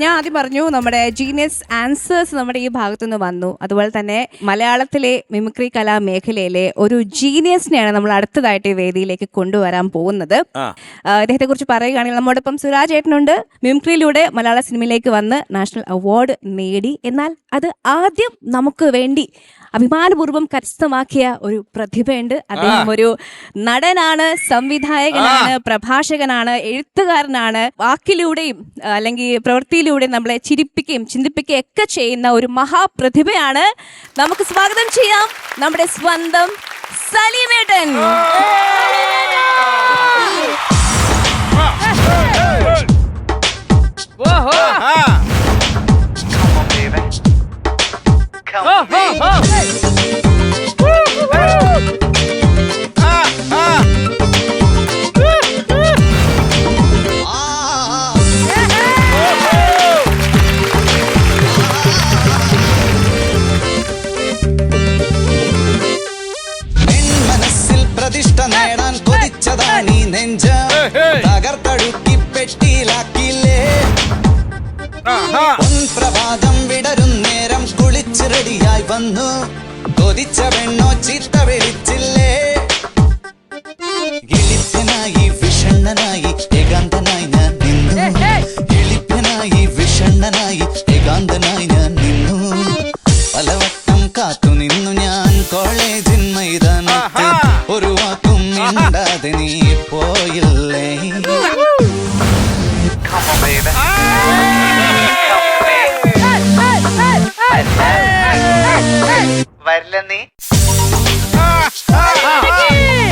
ഞാൻ ആദ്യം പറഞ്ഞു നമ്മുടെ ജീനിയസ് ആൻസേഴ്സ് നമ്മുടെ ഈ ഭാഗത്തു നിന്ന് വന്നു. അതുപോലെ തന്നെ മലയാളത്തിലെ മിമിക്രി കലാമേഖലയിലെ ഒരു ജീനിയസിനെയാണ് നമ്മൾ അടുത്തതായിട്ട് ഈ വേദിയിലേക്ക് കൊണ്ടുവരാൻ പോകുന്നത്. അദ്ദേഹത്തെ കുറിച്ച് പറയുകയാണെങ്കിൽ നമ്മോടൊപ്പം സുരാജ് ഏട്ടനുണ്ട്. മിമിക്രിയിലൂടെ മലയാള സിനിമയിലേക്ക് വന്ന് നാഷണൽ അവാർഡ് നേടി. എന്നാൽ അത് ആദ്യം നമുക്ക് വേണ്ടി അഭിമാനപൂർവ്വം കരസ്ഥമാക്കിയ ഒരു പ്രതിഭയുണ്ട്. അദ്ദേഹം ഒരു നടനാണ്, സംവിധായകനാണ്, പ്രഭാഷകനാണ്, എഴുത്തുകാരനാണ്. വാക്കിലൂടെയും അല്ലെങ്കിൽ പ്രവൃത്തിയിലൂടെയും നമ്മളെ ചിരിപ്പിക്കുകയും ചിന്തിപ്പിക്കുകയും ഒക്കെ ചെയ്യുന്ന ഒരു മഹാപ്രതിഭയാണ്. നമുക്ക് സ്വാഗതം ചെയ്യാം നമ്മുടെ സ്വന്തം സലീമേട്ടൻ. മനസ്സിൽ പ്രതിഷ്ഠ നേടാൻ കൊതിച്ചതാണ് ഈ നെഞ്ച്. തകർത്തടുക്കി പെട്ടിയിലാക്കില്ലേ പ്രഭാതം വിടരും നേരം കുളിച്ച് റെഡിയായി വന്നു. കൊതിച്ച പെണ്ണോ ചീത്ത വിളിച്ചില്ലേ. എളിപ്പനായി വിഷണ്ണനായി ഏകാന്തനായി ഞാൻ നിന്നു. എളിപ്പനായി വിഷണ്ണനായി ഏകാന്തനായി ഞാൻ നിന്നു. പലവട്ടം കാത്തു നിന്നു ഞാൻ കോളേജിൻ മൈതാനത്ത്. ഒരു വാക്കും മിണ്ടാതെ നീ പോയില്ലേ. വരില്ല നീ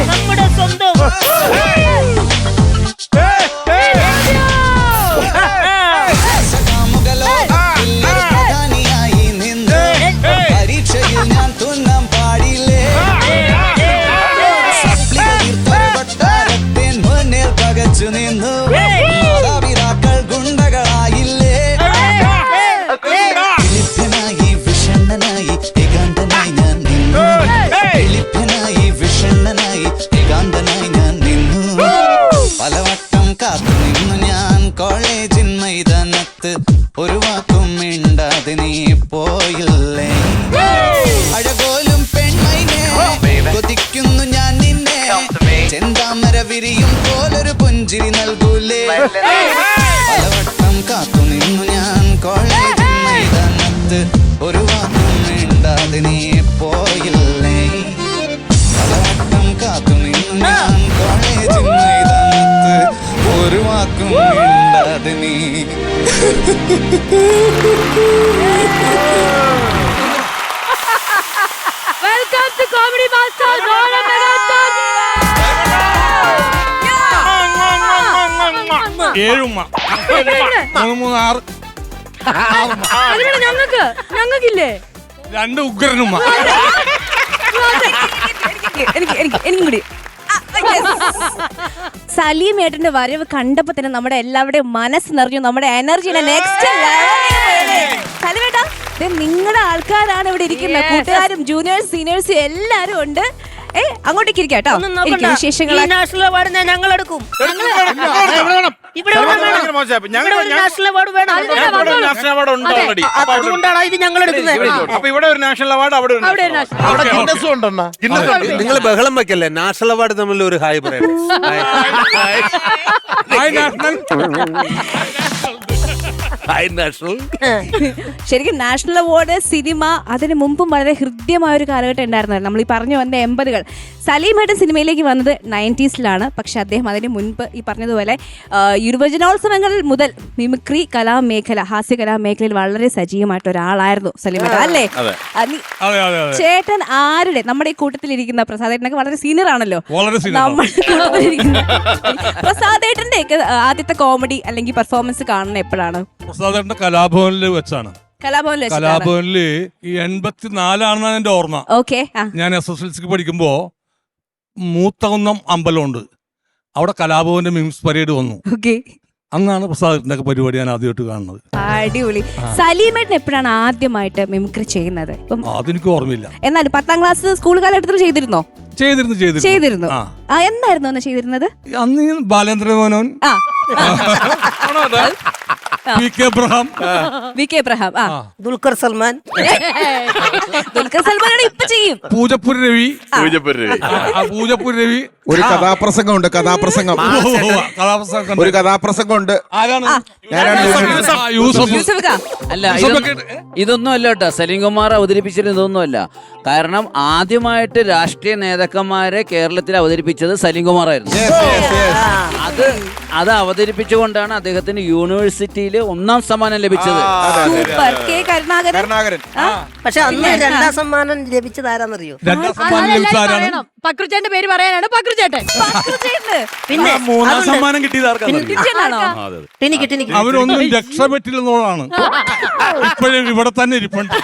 നമ്മുടെ സ്വന്തം പ്രധാനിയായി നിന്ന് പരീക്ഷയിൽ ഞാൻ തുന്നാൻ പാടില്ലേ. കൊട്ടാരത്തിൻ മുന്നിൽ പകച്ചു നിന്നു. മാതാപിതാക്കൾ ഗുണ്ടകളായില്ലേ. എളിപ്പനായി വിഷണ്ണനായി ഏകാന്തനായി ഞാൻ നിന്നു. എളിപ്പനായി വിഷണ്ണനായി ഏകാന്തനായി ഞാൻ നിന്നു. പലവട്ടം കാത്തു നിന്നു ഞാൻ കോളേജിൻ മൈതാനത്ത്. ഒരു വാക്കും മിണ്ടാതെ നീ പോയില്ലേ. അഴകോലും പെൺമൈനെ കൊതിക്കുന്നു ഞാൻ നിന്നെ. ചെന്താമര വിരിയും പോലൊരു പുഞ്ചിരി നൽകൂലേ. പലവട്ടം കാത്തു നിന്നു ഞാൻ കോളേജിൻ മൈതാനത്ത്. ഒരു വാക്കും മിണ്ടാതെ നീ പോയില്ലേ. പലവട്ടം കാത്തു നിന്നു ഞാൻ കോളേജിൻ മൈതാനത്ത്. ഒരു വാക്കും മിണ്ടാതെ നീ. വെൽക്കം ടു കോമഡി മാസ്റ്റർ ഞങ്ങൾക്കില്ലേ രണ്ട് ഉഗ്രനുമ്മ. എനിക്കും കൂടി. സലീം ഏട്ടന്റെ വരവ് കണ്ടപ്പോ തന്നെ നമ്മുടെ എല്ലാവരുടെയും മനസ്സ് നിറഞ്ഞു. നമ്മുടെ എനർജിയുടെ നെക്സ്റ്റ് സലീമേട്ടാ, നിങ്ങളുടെ ആൾക്കാരാണ് ഇവിടെ ഇരിക്കുന്നത്. കൂട്ടുകാരും ജൂനിയേഴ്സ് സീനിയേഴ്സും എല്ലാരും ഉണ്ട്. അങ്ങോട്ടേക്ക് ഇരിക്കാട്ടോ. വിശേഷങ്ങൾ നാഷണൽ അവാർഡ് ഞങ്ങൾ എടുക്കും. അതുകൊണ്ടാണ് ഇത് ഞങ്ങൾ എടുക്കുന്നത്. ഇവിടെ ഒരു നാഷണൽ അവാർഡ്, അവിടെ നിങ്ങൾ ബഹളം വെക്കല്ലേ. നാഷണൽ അവാർഡ് തമ്മിൽ ഒരു ഹായ് പറയാം. ശരിക്കും നാഷണൽ അവാർഡ് സിനിമ അതിന് മുമ്പും വളരെ ഹൃദ്യമായ ഒരു കാലഘട്ടം ഉണ്ടായിരുന്നു. നമ്മൾ ഈ പറഞ്ഞു വന്ന 80s. സലീമേട്ടൻ സിനിമയിലേക്ക് വന്നത് 90s പക്ഷെ അദ്ദേഹം അതിന് മുൻപ് ഈ പറഞ്ഞതുപോലെ യുവജനോത്സവങ്ങളിൽ മുതൽ മിമിക്രി കലാമേഖല, ഹാസ്യ കലാമേഖലയിൽ വളരെ സജീവമായിട്ട് ഒരാളായിരുന്നു സലീമേട്ടൻ അല്ലേ? ചേട്ടൻ ആരുടെ നമ്മുടെ ഈ കൂട്ടത്തിലിരിക്കുന്ന പ്രസാദേട്ടനൊക്കെ വളരെ സീനിയർ ആണല്ലോ. പ്രസാദേട്ടന്റെ ഒക്കെ ആദ്യത്തെ കോമഡി അല്ലെങ്കിൽ പെർഫോമൻസ് കാണുന്നത് എപ്പോഴാണ്? പ്രസാദേട്ടന്റെ കലാഭവനിൽ വെച്ചാണ്. കലാഭവനില് 84 എന്റെ ഓർമ്മ. ഞാൻ SSLCക്ക് പഠിക്കുമ്പോ മൂത്തകുന്നം അമ്പലമുണ്ട്, അവിടെ കലാഭവന്റെ മിംസ് പരേഡ് വന്നു. അന്നാണ് പ്രസാദിന്റെ പരിപാടി ഞാൻ ആദ്യമായിട്ട് കാണുന്നത്. അടിപൊളി. സലീമേട്ടൻ എപ്പോഴാണ് ആദ്യമായിട്ട് മിമിക്രി ചെയ്യുന്നത്? അതെനിക്ക് ഓർമ്മയില്ല. എന്നാലും 10ാം ക്ലാസ് സ്കൂൾ കാലഘട്ടത്തിൽ ചെയ്തിരുന്നോ? ചെയ്തിരുന്നു. എന്നായിരുന്നു ചെയ്തിരുന്നത്? അന്ന് ബാലേന്ദ്ര മേനോൻ പി.കെ. എബ്രഹാം, വി.കെ. എബ്രഹാം, ദുൽഖർ സൽമാൻ, ദുൽഖർ സൽമാനാണ് ഇപ്പൊ ചെയ്യും. പൂജപ്പുര രവി, പൂജപ്പുര രവി. ഒരു കഥാപ്രസംഗമുണ്ട്, കഥാപ്രസംഗം കഥാപ്രസംഗം ഒരു കഥാപ്രസംഗമുണ്ട്. ആരാണ്? ഞാനാണ് യൂസഫ്. യൂസഫ് ഖാ. അല്ല ഇതൊന്നും അല്ല കേട്ടോ, സലീം കുമാർ അവതരിപ്പിച്ചത് ഇതൊന്നുമല്ല. കാരണം ആദ്യമായിട്ട് രാഷ്ട്രീയ നേതാക്കന്മാരെ കേരളത്തിൽ അവതരിപ്പിച്ചത് സലീം കുമാറായിരുന്നു. അത് അവതരിപ്പിച്ചുകൊണ്ടാണ് അദ്ദേഹത്തിന് യൂണിവേഴ്സിറ്റിയിൽ 1ാം സമ്മാനം ലഭിച്ചത്. സൂപ്പർ. കെ. കരുണാകരൻ. പക്ഷെ അന്ന് 2ാം സമ്മാനം ലഭിച്ചത് ആരാന്നറിയോ? രണ്ടാം സമ്മാനം ലഭിച്ച ആരാണ്? പക്രുചേട്ടന്റെ പേര് പറയാനാണ് പക്രുചേട്ടൻ. പിന്നെ 3ാം സമ്മാനം കിട്ടിയത് ആർക്കാണോ? ടിനിക്ക് അവരൊന്നും രക്ഷപ്പെട്ടില്ലെന്നുള്ളതാണ്. ഇപ്പോഴും ഇവിടെ തന്നെ ഇരിപ്പുണ്ട്.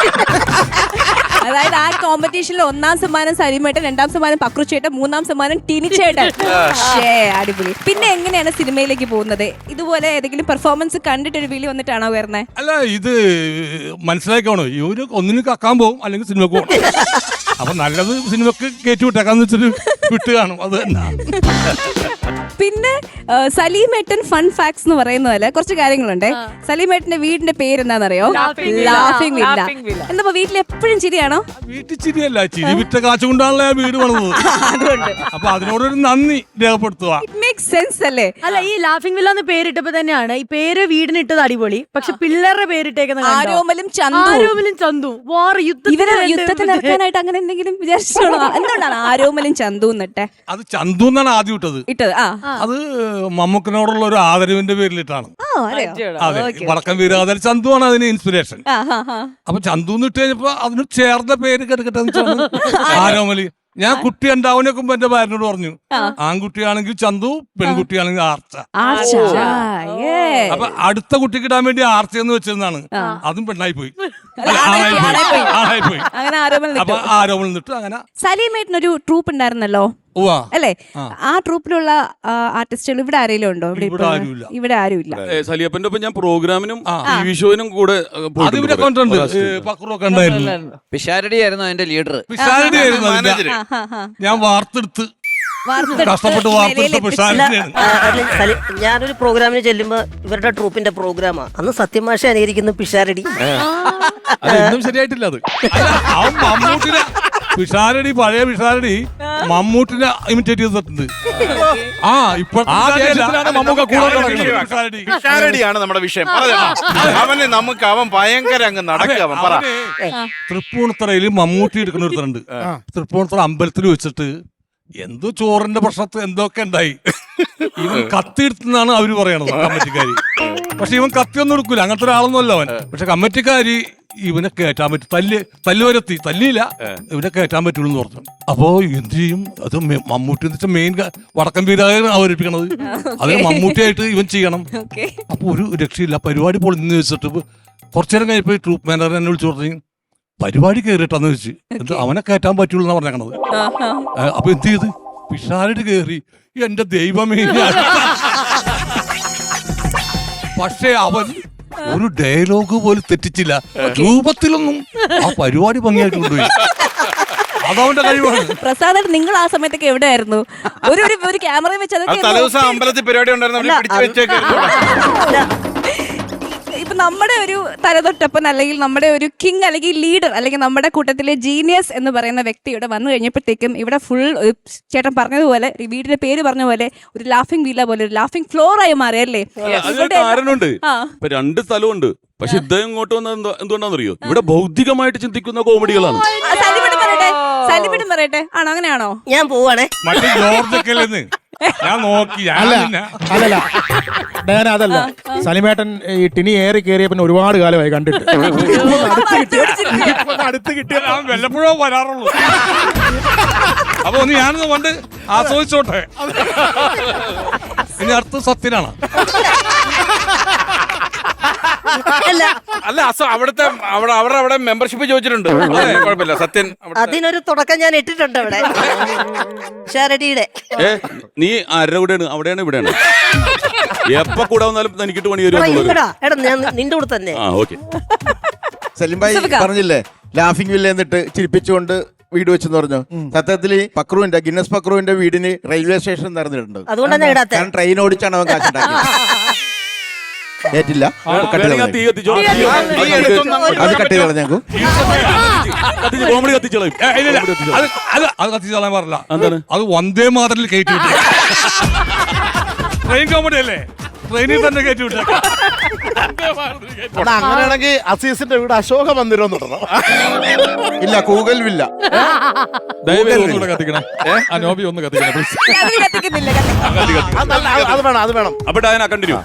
അതായത് ആ കോമ്പറ്റീഷനിൽ 1ാം സമ്മാനം സലീമേട്ടൻ, 2ാം സമ്മാനം പക്രുചേട്ടൻ, 3ാം സമ്മാനം ടിനിച്ചേട്ടൻ. അടിപൊളി. പിന്നെ എങ്ങനെയാണ് സിനിമയിലേക്ക് പോകുന്നത്? ഇതുപോലെ ഏതെങ്കിലും പെർഫോമൻസ് കണ്ടിട്ട് ഒരു വിളി വന്നിട്ടാണോ വരുന്നത്? അല്ല, ഇത് മനസ്സിലാക്കണോ, ഇവര് ഒന്നിനും കക്കാൻ പോകും, അല്ലെങ്കിൽ സിനിമക്ക് പോകും. അപ്പൊ നല്ലത് സിനിമക്ക് കയറ്റി വിട്ടേക്കാന്ന് വെച്ചിട്ട് വിട്ട് കാണും. അത് തന്നെ. പിന്നെ സലീമേട്ടൻ ഫൺ ഫാക്ട്സ് എന്ന് പറയുന്ന പോലെ കുറച്ച് കാര്യങ്ങളുണ്ട്. സലീമേട്ടന്റെ വീടിന്റെ പേര് എന്താണെന്നറിയോ? Laughing villa. എന്താ വീട്ടിൽ എപ്പോഴും ചിരിയാണോ? വീട്ടിൽ ചിരിയല്ല, ചിരി വിറ്റ കാശ് കൊണ്ടാണല്ലോ ആ വീട് പണിത്. അതുകൊണ്ട് അപ്പൊ അതിനോടൊരു നന്ദി രേഖപ്പെടുത്തുക. മേക്ക് സെൻസ് അല്ലേ? അല്ല, ഈ ലാഫിംഗ് വില്ല എന്ന് പേരിട്ടപ്പോ തന്നെയാണ് ഈ പേര് വീടിനിട്ടത് അടിപൊളി. പക്ഷെ പിള്ളേരുടെ പേരിട്ടേക്കുന്ന ആരോമലും ചന്തു വാർ ഇവരെ യുദ്ധത്തിൽ ഇറക്കാനായിട്ട് അങ്ങനെ എന്തെങ്കിലും വിചാരിച്ചോ? എന്തുകൊണ്ടാണ് ആരോമലും ചന്തു എന്നിട്ട് അത് ചന്തു എന്നാണ് ആദ്യം ഇട്ടത്. അത് മമ്മൂക്കിനോടുള്ള ഒരു ആദരവിന്റെ പേരിലിട്ടാണ്. അതെ, വടക്കൻ വീരാദർ ചന്തുവാണ് അതിന് ഇൻസ്പിറേഷൻ. അപ്പൊ ചന്തു എന്ന് ഇട്ട് കഴിഞ്ഞപ്പോ അതിന് ചേർന്ന പേര് കെടുക്കട്ടെ ആരോമലി. ഞാൻ കുട്ടി ഉണ്ടാവുന്നതിനൊക്കെ മുമ്പ് എന്റെ ഭാര്യനോട് പറഞ്ഞു, ആൺകുട്ടിയാണെങ്കിൽ ചന്തു, പെൺകുട്ടിയാണെങ്കിൽ ആർച്ച. അപ്പൊ അടുത്ത കുട്ടിക്ക് ഇടാൻ വേണ്ടി ആർച്ച എന്ന് വെച്ചിരുന്നാണ്. അതും പെണ്ണായി പോയി, ആണായി പോയി. അപ്പൊ ആരോമൽ നിന്നിട്ട് അങ്ങനെ. സലീമേട്ടനൊരു ട്രൂപ്പ് ഉണ്ടായിരുന്നല്ലോ അല്ലേ? ആ ട്രൂപ്പിലുള്ള ആർട്ടിസ്റ്റുകൾ ഇവിടെ ആരെങ്കിലും ഉണ്ടോ? ഇവിടെ ആരുമില്ല. സലിയപ്പന്റെ ഒപ്പം ഞാൻ പ്രോഗ്രാമിനും ടിവി ഷോയിനും കൂടെ പിഷാരടി ആയിരുന്നു അതിന്റെ ലീഡർ. ഞാൻ വാർത്തെടുത്ത് കഷ്ടപ്പെട്ട് വാർത്തെടുത്ത. ഞാനൊരു പ്രോഗ്രാമിന് ചെല്ലുമ്പോ ഇവരുടെ ട്രൂപ്പിന്റെ പ്രോഗ്രാമാ. അന്ന് സത്യമാഷ അനുകരിക്കുന്ന പിഷാരടി. ശരിയായിട്ടില്ല അത്. മമ്മൂട്ടിനെ പിഷാരടി, പഴയ പിഷാരടി മമ്മൂട്ടിനെ ഇമിറ്റേറ്റ് ചെയ്തിട്ടുണ്ട്. പിഷാരടിയാണ് നമ്മുടെ വിഷയം. അവൻ ഭയങ്കര അങ്ങ് നടക്കവൻ. തൃപ്പൂണിത്തറയിൽ മമ്മൂട്ടി എടുക്കുന്ന ഒരുത്തരുണ്ട്. തൃപ്പൂണിത്തറ അമ്പലത്തിൽ വെച്ചിട്ട് എന്തോ ചോറിന്റെ പ്രശ്നത്ത് എന്തൊക്കെ ഉണ്ടായി. ഇവൻ കത്തി എടുത്തെന്നാണ് അവര് പറയണത്, കമ്മിറ്റിക്കാരി. പക്ഷെ ഇവൻ കത്തിയൊന്നും എടുക്കൂല, അങ്ങനത്തെ ഒരാളൊന്നുമല്ല അവൻ. പക്ഷെ കമ്മിറ്റിക്കാരി ഇവനെ കയറ്റാൻ പറ്റും, തല്ലുവരത്തി തല്ലിയില്ല, ഇവനെ കയറ്റാൻ പറ്റുള്ളൂ എന്ന് പറഞ്ഞു. അപ്പോ എന്ത് ചെയ്യും? അത് മമ്മൂട്ടി എന്ന് വെച്ചാൽ മെയിൻ വടക്കൻ വീരാണ് അവതരിപ്പിക്കണത്. അത് മമ്മൂട്ടിയായിട്ട് ഇവൻ ചെയ്യണം. അപ്പൊ ഒരു രക്ഷയില്ല. പരിപാടി പൊളിഞ്ഞു വെച്ചിട്ട് കുറച്ചു നേരം കഴിഞ്ഞപ്പോ ട്രൂപ്പ് മാനേജർ എന്നെ വിളിച്ചു പറഞ്ഞു, പരിപാടി കയറിയിട്ടാന്ന് വെച്ച്. എന്നിട്ട് അവനെ കയറ്റാൻ പറ്റുള്ളൂ എന്നാ പറഞ്ഞേക്കണത്. അപ്പൊ എന്ത് ചെയ്ത്? പിഷാരടി കയറി. എന്റെ ദൈവമേ! പക്ഷേ അവൻ ഒരു ഡയലോഗ് പോലും തെറ്റിച്ചില്ല. രൂപത്തിലൊന്നും ആ പരിപാടി ഭംഗിയായിട്ട് കൊണ്ടുപോയി. അതവന്റെ കഴിവാണ്. പ്രസാദ്, നിങ്ങൾ ആ സമയത്തൊക്കെ എവിടെയായിരുന്നു? ഒരു ക്യാമറ വെച്ച് തലേദിവസം അമ്പലത്തിൽ പരിപാടി ഉണ്ടായിരുന്നു. ഇപ്പൊ നമ്മുടെ ഒരു തലതൊട്ടപ്പൻ അല്ലെങ്കിൽ നമ്മുടെ ഒരു കിങ് അല്ലെങ്കിൽ ലീഡർ അല്ലെങ്കിൽ നമ്മുടെ കൂട്ടത്തിലെ ജീനിയസ് എന്ന് പറയുന്ന വ്യക്തി ഇവിടെ വന്നു കഴിഞ്ഞപ്പോഴത്തേക്കും ഇവിടെ ഫുൾ ചേട്ടൻ പറഞ്ഞതുപോലെ വീടിന്റെ പേര് പറഞ്ഞ പോലെ ഒരു ലാഫിംഗ് വീല പോലെ ഒരു ലാഫിംഗ് ഫ്ലോർ ആയി മാറിയല്ലേ? കാരണമുണ്ട്. ഇപ്പൊ 2 സ്ഥലമുണ്ട്. പക്ഷെ ഇദ്ദേഹം ഇങ്ങോട്ട് വന്നത് എന്തുകൊണ്ടാണെന്നറിയോ? ഇവിടെ ഭൗതികമായിട്ട് ചിന്തിക്കുന്ന കോമഡികളാണ്. സലിമിടും പറയട്ടെ. ആണോ? അങ്ങനെയാണോ? ഞാൻ പോവാണേ. മറ്റേ ജോർജ് ഞാൻ നോക്കി. അല്ലല്ല ഡയാന, അതല്ല. സലിമേട്ടൻ ഈ ടിനി ഏറി കയറിയ പിന്നെ ഒരുപാട് കാലമായി കണ്ടിട്ട്. അടുത്ത് കിട്ടിയ വല്ലപ്പോഴോ വരാറുള്ളൂ. അപ്പൊ ഒന്ന് ഞാനൊന്ന് കൊണ്ട് ആസ്വദിച്ചോട്ടെ. ഇനി അടുത്ത സത്യനാണ്. അല്ല, അവിടുത്തെ അവിടെ മെമ്പർഷിപ്പ് ചോദിച്ചിട്ടുണ്ട്. കുഴപ്പമില്ല, സത്യൻ. അതിനൊരു തുടക്കം ഞാൻ ഇട്ടിട്ടുണ്ട് അവിടെ. ഷാരടിയുടെ. നീ ആരുടെ കൂടെയാണ്? അവിടെയാണ്, ഇവിടെയാണ്? എപ്പോ കൂടെ വന്നാലും തനിക്കിട്ട് പണി എടാ, ഞാൻ നിന്റെ കൂടെ തന്നെ. സലിംഭായി പറഞ്ഞില്ലേ ലാഫിംഗ് വില്ല എന്നിട്ട് ചിരിപ്പിച്ചുകൊണ്ട് വീട് വെച്ചെന്ന് പറഞ്ഞു. സത്യത്തിൽ ഗിന്നസ് പക്രുവിന്റെ വീടിന് റെയിൽവേ സ്റ്റേഷൻ നടന്നിട്ടുണ്ട്. അതുകൊണ്ടാണ് ട്രെയിൻ ഓടിച്ചാണ് അവൻ കാശുണ്ടാക്കിയത്. ഏറ്റില്ല കട്ട് ചെയ്ത് തീ കളഞ്ഞേക്ക്. കത്തിച്ചോ അത് കട്ട് ചെയ്ത് കളഞ്ഞേക്കൂ. കത്തിച്ച് കോമഡി കത്തിച്ചോളാം അത് കത്തിച്ച് കളയാൻ പാടില്ല. എന്താണ്? അത് വന്ദേ മാതറിൽ കയറ്റി വിട്ടേ. ട്രെയിൻ കോമഡി അല്ലേ, ട്രെയിനിൽ തന്നെ കയറ്റി വിട്ടേ. അങ്ങനെയാണെങ്കിൽ അസീസിന്റെ വീട് അശോക മന്ദിരം എന്ന് ഇടണം. ഇല്ല കൂകൽ വില്ല. ഒന്നുകൂടെ കത്തിക്കണേ. ആ നോബി ഒന്ന് കത്തിക്കണേ പ്ലീസ്. അതിന് കത്തിക്കുന്നില്ല അത് വേണം, അത് വേണം. അപ്പൊ ഡയന കണ്ടിന്യൂ.